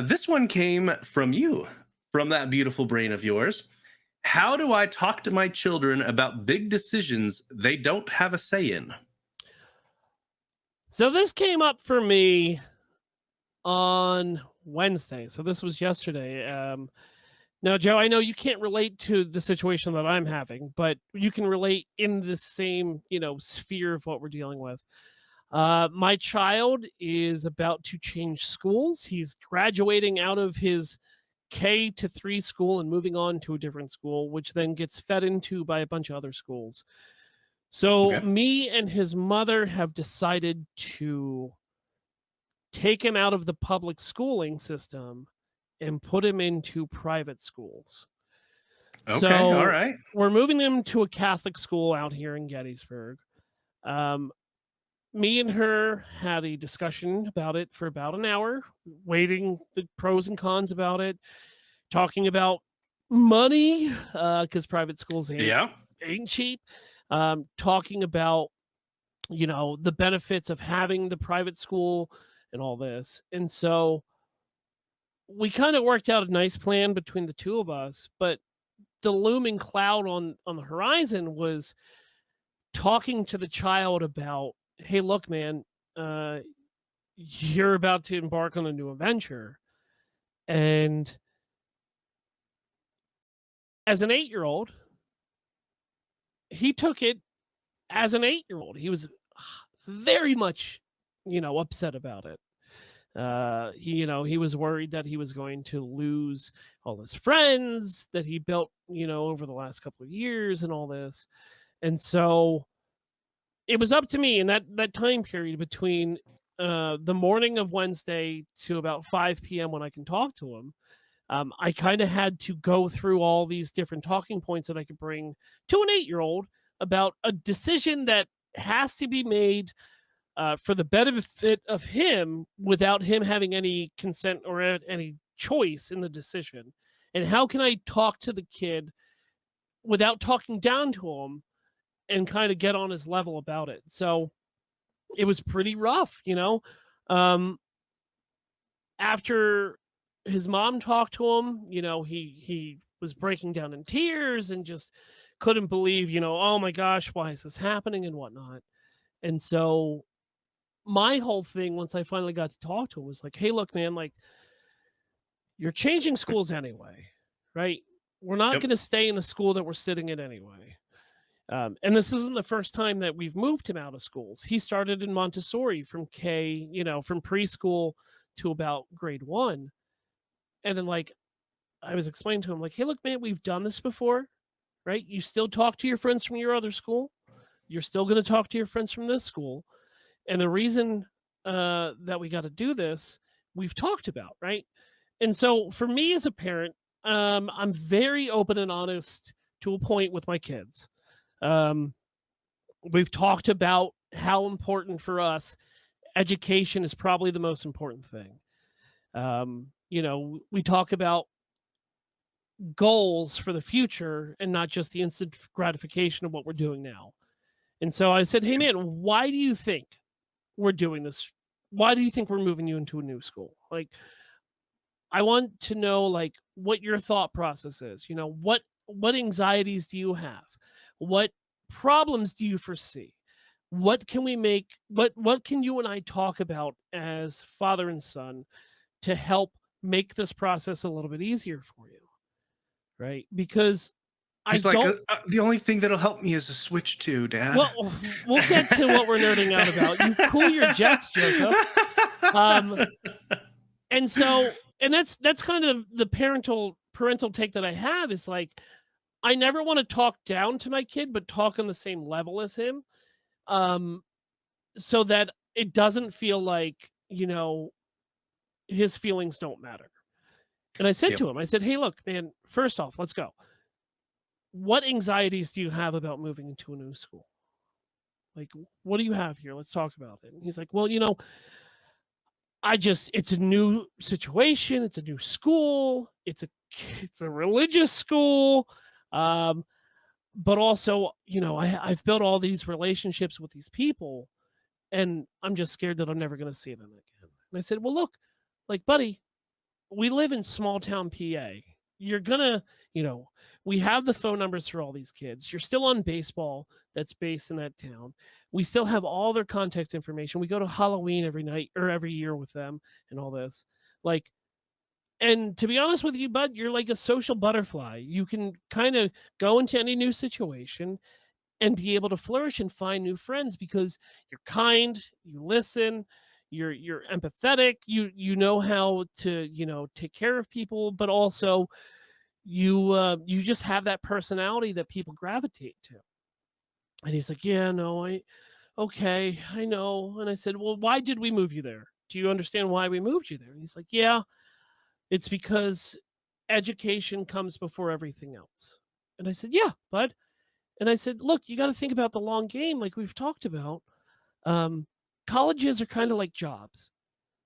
This one came from you, from that beautiful brain of yours. How do I talk to my children about big decisions they don't have a say in? So this came up for me on Wednesday. So this was yesterday. Now, Joe, I know you can't relate to the situation that I'm having, but you can relate in the same, sphere of what we're dealing with. My child is about to change schools. He's graduating out of his K-3 school and moving on to a different school, which then gets fed into by a bunch of other schools. So Okay. me and his mother have decided to take him out of the public schooling system and put him into private schools. Okay. All So right. we're moving him to a Catholic school out here in Gettysburg. Um, Me and her had a discussion about it for about an hour, weighing the pros and cons about it, talking about money, because private schools Yeah. ain't cheap. Talking about the benefits of having the private school and all this. And so we kind of worked out a nice plan between the two of us, but the looming cloud on the horizon was talking to the child about, hey, look, man, uh you're about to embark on a new adventure. And as an 8-year-old, he took it as an 8-year-old. He was very much, upset about it. He was worried that he was going to lose all his friends that he built, over the last couple of years and all this. And so it was up to me in that time period between the morning of Wednesday to about 5 p.m. when I can talk to him. I kind of had to go through all these different talking points that I could bring to an 8-year-old about a decision that has to be made for the benefit of him without him having any consent or any choice in the decision. And how can I talk to the kid without talking down to him and kind of get on his level about it? So it was pretty rough. Um, After his mom talked to him, he was breaking down in tears and just couldn't believe, oh my gosh, why is this happening and whatnot. And so my whole thing, once I finally got to talk to him, was like, hey, look, man, like, you're changing schools anyway, right? We're not Yep. going to stay in the school that we're sitting in anyway. And this isn't the first time that we've moved him out of schools. He started in Montessori from from preschool to about grade one. And then, like, I was explaining to him, like, hey, look, man, we've done this before, right? You still talk to your friends from your other school. You're still going to talk to your friends from this school. And the reason that we got to do this, we've talked about, right? And so for me as a parent, I'm very open and honest to a point with my kids. Um, we've talked about how important for us education is probably the most important thing. We talk about goals for the future and not just the instant gratification of what we're doing now. And so I said, hey, man, why do you think we're doing this? Why do you think we're moving you into a new school? Like, I want to know, like, what your thought process is. What anxieties do you have? What problems do you foresee? What can we make? What can you and I talk about as father and son to help make this process a little bit easier for you? Right? Because I He's like, don't. the only thing that'll help me is a Switch 2, Dad. Well, we'll get to what we're nerding out about. You cool your jets, Joseph. Um, and so, and that's kind of the parental take that I have is like, I never want to talk down to my kid, but talk on the same level as him, um, so that it doesn't feel like his feelings don't matter. And I said Yep. to him, I said, hey, look, man, first off, let's go. What anxieties do you have about moving into a new school? Like, what do you have here? Let's talk about it. And he's like, well, it's a new situation. It's a new school. It's a religious school. Um, but also, I've built all these relationships with these people and I'm just scared that I'm never going to see them again. And I said, well, look, like, buddy, we live in small town PA. You're gonna, you know, we have the phone numbers for all these kids. You're still on baseball that's based in that town. We still have all their contact information. We go to Halloween every night or every year with them and all this. Like, and to be honest with you, bud, you're like a social butterfly. You can kind of go into any new situation and be able to flourish and find new friends because you're kind, you listen, you're empathetic, you know how to, take care of people, but also you just have that personality that people gravitate to. And he's like, "Yeah, no, I okay, I know." And I said, "Well, why did we move you there? Do you understand why we moved you there?" And he's like, "Yeah, it's because education comes before everything else." And I said, "Yeah, bud." And I said, "Look, you got to think about the long game, like we've talked about. Um, Colleges are kind of like jobs.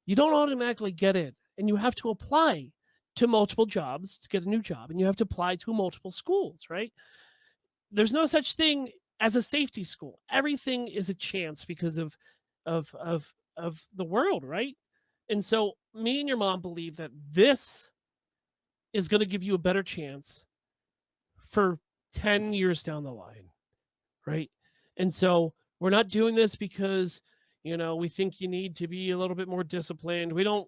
You don't automatically get in, and you have to apply to multiple jobs to get a new job, and you have to apply to multiple schools, right? There's no such thing as a safety school. Everything is a chance because of the world, right? And so, me and your mom believe that this is going to give you a better chance for 10 years down the line, right? And so we're not doing this because, we think you need to be a little bit more disciplined. We don't,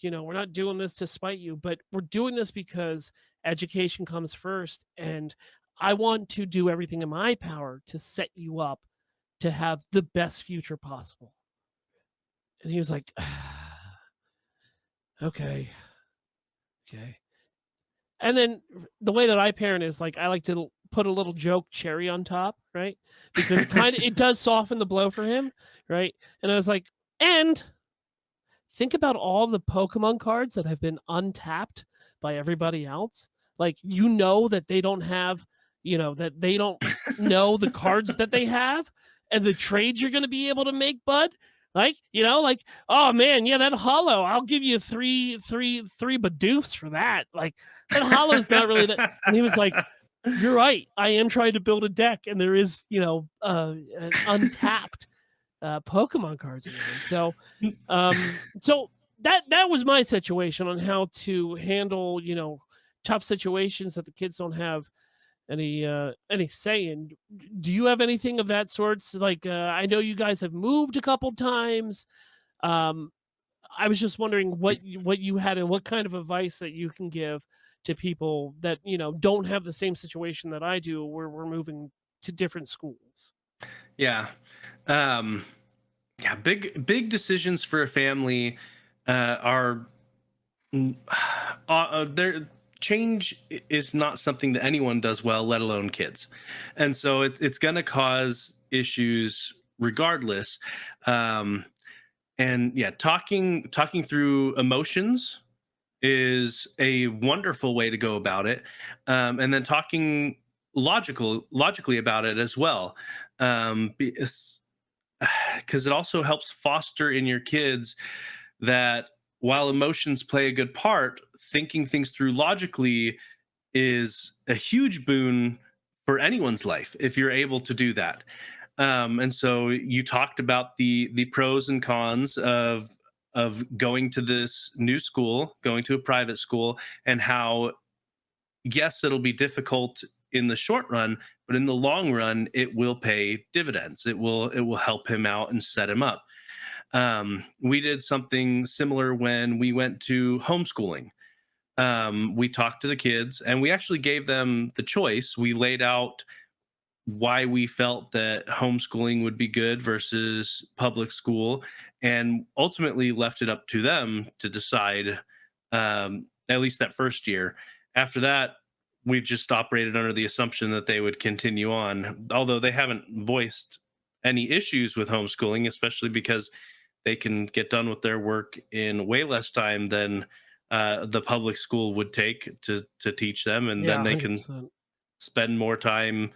we're not doing this to spite you, but we're doing this because education comes first. And I want to do everything in my power to set you up to have the best future possible." And he was like, "Okay, okay." And then the way that I parent is like I like to put a little joke cherry on top, right? Because it does soften the blow for him, right? And I was like, and think about all the Pokemon cards that have been untapped by everybody else. Like that they don't have, that they don't know the cards that they have and the trades you're gonna be able to make, bud. Like, oh man, yeah, that hollow. I'll give you three Bidoofs for that. Like that hollow's not really that. And he was like, "You're right. I am trying to build a deck, and there is, an untapped Pokemon cards in there." So that was my situation on how to handle, tough situations that the kids don't have any say in. Do you have anything of that sort? Like I know you guys have moved a couple times. Um, I was just wondering what you had and what kind of advice that you can give to people that don't have the same situation that I do, where we're moving to different schools. Yeah. Um, yeah, big decisions for a family are there. Change is not something that anyone does well, let alone kids, and so it's going to cause issues regardless. Um, and yeah, talking through emotions is a wonderful way to go about it, and then talking logically about it as well, because it also helps foster in your kids that while emotions play a good part, thinking things through logically is a huge boon for anyone's life if you're able to do that. And so you talked about the pros and cons of going to this new school, going to a private school, and how yes, it'll be difficult in the short run, but in the long run, it will pay dividends. It will help him out and set him up. We did something similar when we went to homeschooling. We talked to the kids and we actually gave them the choice. We laid out why we felt that homeschooling would be good versus public school, and ultimately left it up to them to decide, at least that first year. After that, we've just operated under the assumption that they would continue on, although they haven't voiced any issues with homeschooling, especially because they can get done with their work in way less time than the public school would take to teach them, and Yeah, then they can 100%. spend more time.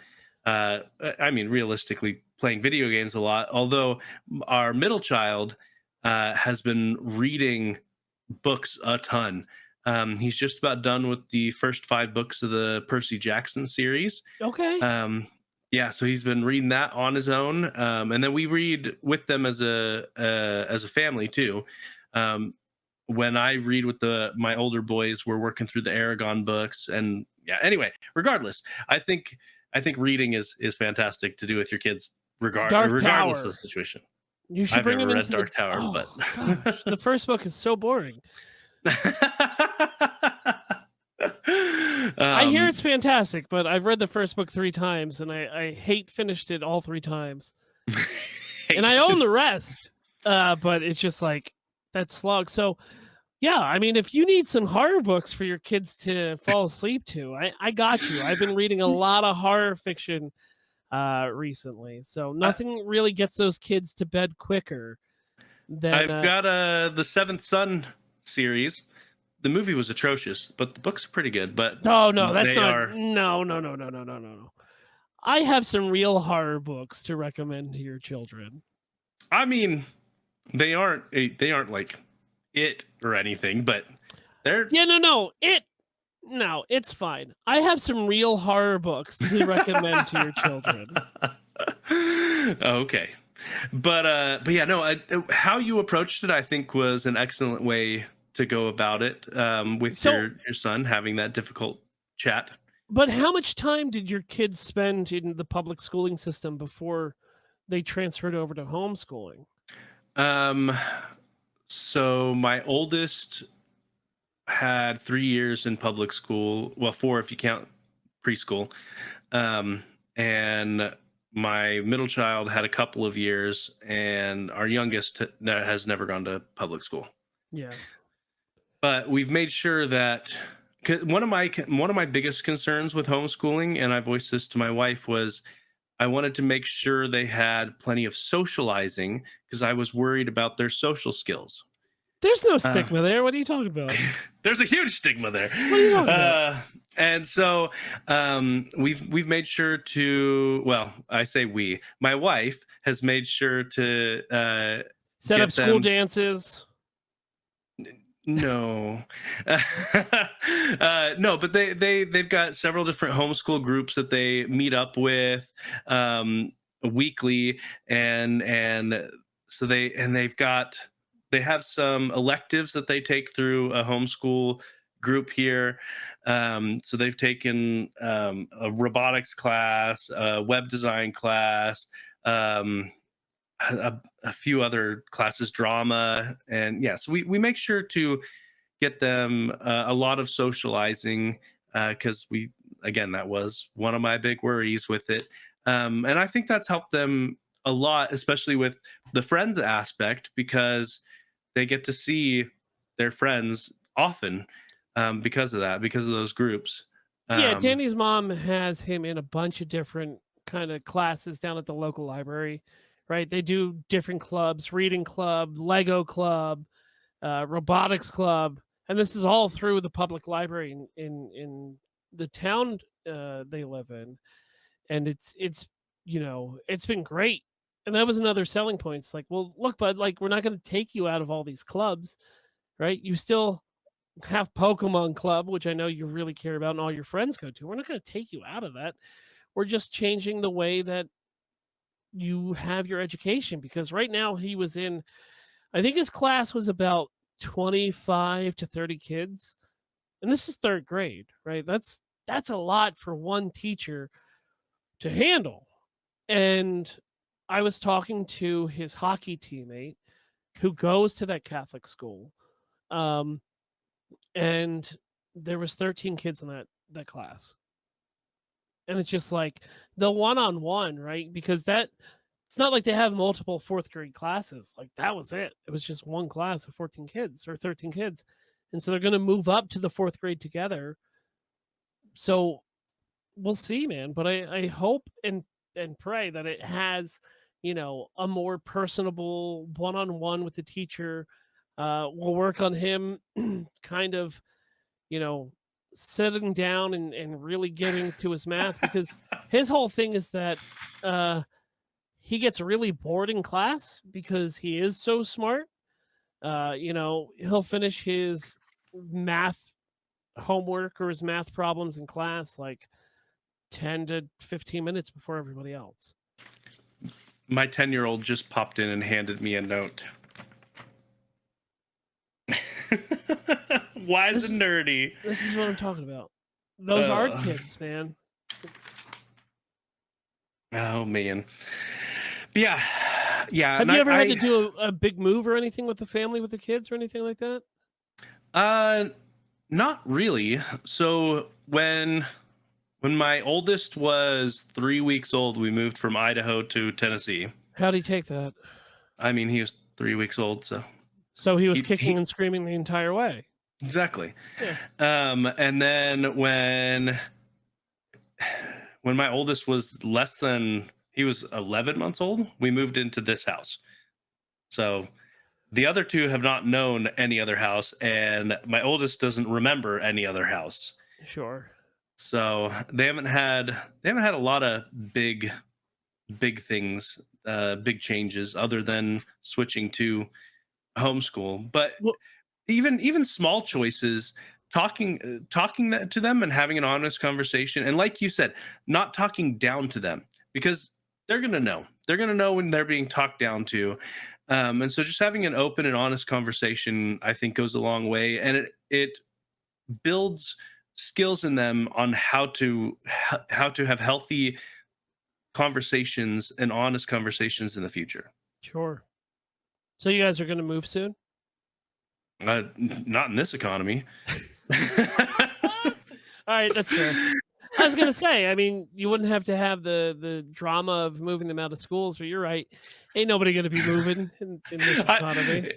I mean, realistically, playing video games a lot. Although our middle child has been reading books a ton. He's just about done with the first 5 books of the Percy Jackson series. Okay. um yeah, so he's been reading that on his own, and then we read with them as a family too. um when I read with my older boys, we're working through the Aragon books, and yeah. Anyway, regardless, I think reading is fantastic to do with your kids, Dark regardless of the Tower. situation. You should I've bring never him read into the. Dark Tower, but Oh gosh, the first book is so boring. I hear um, it's fantastic, but I've read the first book 3 times, and I hate finished it all 3 times. And I own the rest, but it's just like that slog. So yeah, I mean, if you need some horror books for your kids to fall asleep to, I got you. I've been reading a lot of horror fiction recently, so I, nothing really gets those kids to bed quicker than I've got the Seventh Son series. The movie was atrocious, but the books are pretty good. But oh no, that's they not are. no. I have some real horror books to recommend to your children. I mean, they aren't like it or anything, but they're Yeah, no, it's fine. I have some real horror books to recommend to your children. okay. But yeah, no, how you approached it, I think, was an excellent way to go about it, with So, your son having that difficult chat. but how much time did your kids spend in the public schooling system before they transferred over to homeschooling? Um, so my oldest had 3 years in public school. Well, four if you count preschool. Um, and my middle child had a couple of years, and our youngest has never gone to public school. Yeah. But we've made sure that 'cause one of my biggest concerns with homeschooling, and I voiced this to my wife, was I wanted to make sure they had plenty of socializing because I was worried about their social skills. There's no Uh, stigma there. What are you talking about? there's a huge stigma there, What are you talking about? and so we've made sure to. Well, I say we. My wife has made sure to Set up get school them. dances. No, no, but they've got several different homeschool groups that they meet up with weekly, and so they have some electives that they take through a homeschool group here. So they've taken a robotics class, a web design class. A few other classes, drama, and yeah, so we make sure to get them a lot of socializing, because we again, that was one of my big worries with it, and I think that's helped them a lot, especially with the friends aspect, because they get to see their friends often, because of those groups. Yeah, um, Danny's mom has him in a bunch of different kind of classes down at the local library, right? They do different clubs, reading club, Lego club, robotics club, and this is all through the public library in the town they live in, and it's been great. And that was another selling point. It's like, well, look, bud, like we're not going to take you out of all these clubs, right? You still have Pokemon Club, which I know you really care about, and all your friends go to. We're not going to take you out of that. We're just changing the way that you have your education because right now he was in, I think his class was about 25 to 30 kids. And this is third grade, right? That's a lot for one teacher to handle. And I was talking to his hockey teammate who goes to that Catholic school. Um, and there was 13 kids in that class. And it's just like the one-on-one, right? Because that it's not like they have multiple fourth grade classes. Like that was it. It was just one class of 14 kids or 13 kids. And so they're going to move up to the fourth grade together. So we'll see, man. But I hope and pray that it has, a more personable one-on-one with the teacher. We'll work on him kind of, you know, sitting down and really getting to his math because his whole thing is that uh he gets really bored in class because he is so smart. He'll finish his math homework or his math problems in class like 10 to 15 minutes before everybody else. my 10-year-old just popped in and handed me a note. Wise This and is nerdy. this is what I'm talking about. Those are Uh, kids, man. oh man. But yeah. Yeah, Have and you ever had to I do a big move or anything with the family, with the kids or anything like that? uh not really. So when my oldest was 3 weeks old, we moved from Idaho to Tennessee. How'd he take that? I mean, he was 3 weeks old, so So he was kicking he and screaming the entire way. exactly. Yeah. And then when my oldest was less than he was 11 months old, we moved into this house. So the other two have not known any other house, and my oldest doesn't remember any other house. Sure. So they haven't had a lot of big things, big changes other than switching to homeschool. But Well, even small choices, talking that to them and having an honest conversation, and like you said, not talking down to them, because they're gonna know when they're being talked down to. And so just having an open and honest conversation, I think, goes a long way, and it builds skills in them on how to have healthy conversations and honest conversations in the future. sure. So you guys are gonna move soon? Not in this economy. All right, that's fair. I was gonna say, I mean, you wouldn't have to have the drama of moving them out of schools, but you're right. Ain't nobody gonna be moving in this economy.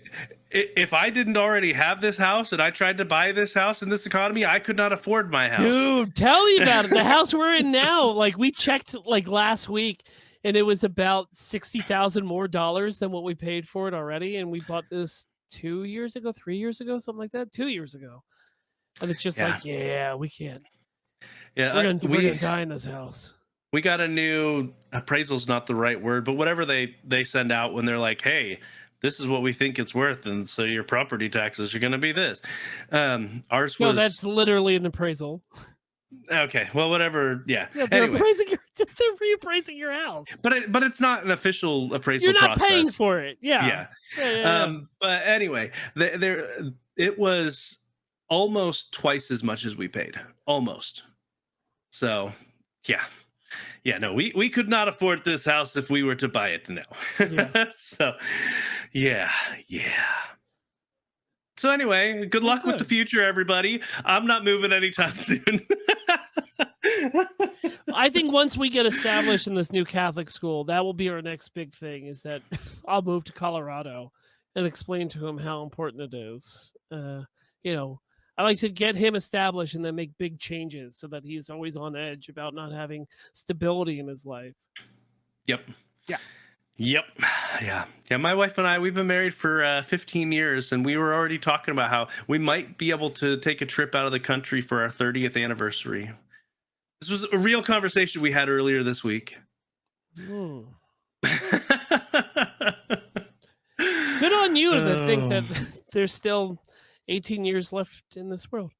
I, if I didn't already have this house and I tried to buy this house in this economy, I could not afford my house. Dude, tell me about it. The house we're in now, like we checked like last week, and it was about 60,000 more dollars than what we paid for it already. And we bought this 2 years ago, 3 years ago, something like that. 2 years ago. And it's just Yeah, like, yeah, we can't. yeah. We're gonna die in this house. We got a new appraisal's not the right word, but whatever they send out when they're like, hey, this is what we think it's worth, and so your property taxes are going to be this. Ours No, was that's literally an appraisal. okay. Well, whatever. Yeah. Yeah, they're Anyway, appraising your they're reappraising your house. but it's not an official appraisal You're not paying process. for it. Yeah. Yeah. Yeah. But anyway, there it was almost twice as much as we paid. Almost. So, yeah. Yeah, no, we could not afford this house if we were to buy it now. Yeah. So, yeah, yeah. So anyway, good Well, luck with the good. future, everybody. I'm not moving anytime soon. I think once we get established in this new Catholic school, that will be our next big thing. Is that I'll move to Colorado and explain to him how important it is. You know, I like to get him established and then make big changes so that he's always on edge about not having stability in his life. Yep. Yeah. Yep. Yeah. Yeah. My wife and I, we've been married for 15 years, and we were already talking about how we might be able to take a trip out of the country for our 30th anniversary. This was a real conversation we had earlier this week. Hmm. Good on you to think that there's still 18 years left in this world.